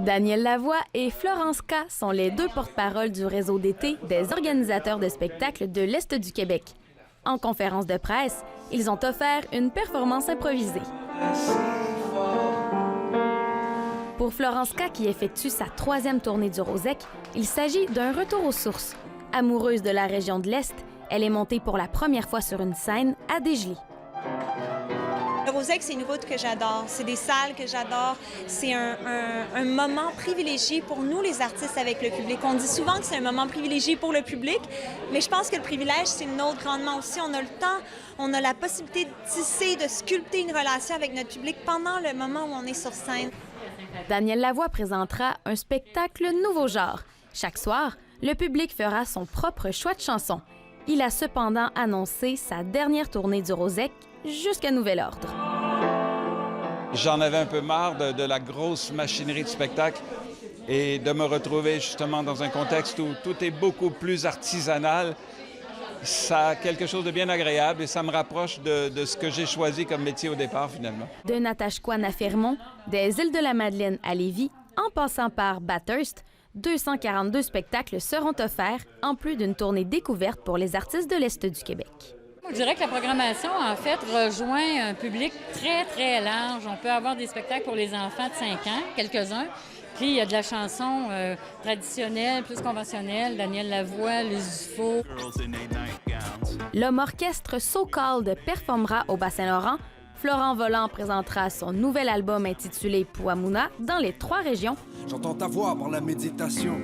Daniel Lavoie et Florence K sont les deux porte-paroles du réseau d'été des organisateurs de spectacles de l'Est du Québec. En conférence de presse, ils ont offert une performance improvisée. Pour Florence K, qui effectue sa 3e tournée du Rosec, il s'agit d'un retour aux sources. Amoureuse de la région de l'Est, elle est montée pour la première fois sur une scène à Desjely. Le Rosec, c'est une route que j'adore. C'est des salles que j'adore. C'est un moment privilégié pour nous, les artistes, avec le public. On dit souvent que c'est un moment privilégié pour le public, mais je pense que le privilège, c'est notre grandement aussi. On a le temps, on a la possibilité de tisser, de sculpter une relation avec notre public pendant le moment où on est sur scène. Daniel Lavoie présentera un spectacle nouveau genre. Chaque soir, le public fera son propre choix de chansons. Il a cependant annoncé sa dernière tournée du Rosec jusqu'à nouvel ordre. J'en avais un peu marre de la grosse machinerie de spectacle et de me retrouver justement dans un contexte où tout est beaucoup plus artisanal. Ça a quelque chose de bien agréable et ça me rapproche de ce que j'ai choisi comme métier au départ, finalement. De Natashquan à Fermont, des Îles-de-la-Madeleine à Lévis, en passant par Bathurst, 242 spectacles seront offerts, en plus d'une tournée découverte pour les artistes de l'Est du Québec. Je dirais que la programmation, en fait, rejoint un public très, très large. On peut avoir des spectacles pour les enfants de 5 ans, quelques-uns. Puis il y a de la chanson traditionnelle, plus conventionnelle, Daniel Lavoie, les UFO. L'homme orchestre So Called performera au Bas-Saint-Laurent. Florent Volant présentera son nouvel album intitulé Pouamouna dans les 3 régions. J'entends ta voix par la méditation.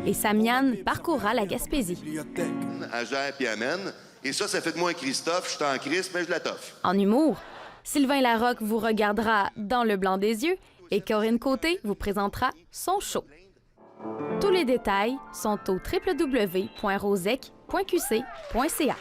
Et Samian parcourra la Gaspésie. Agère puis amène. Et ça fait de moi un Christophe. Je suis en Christ, mais je la toffe. En humour, Sylvain Larocque vous regardera dans le blanc des yeux et Corinne Côté vous présentera son show. Tous les détails sont au www.rosec.qc.ca.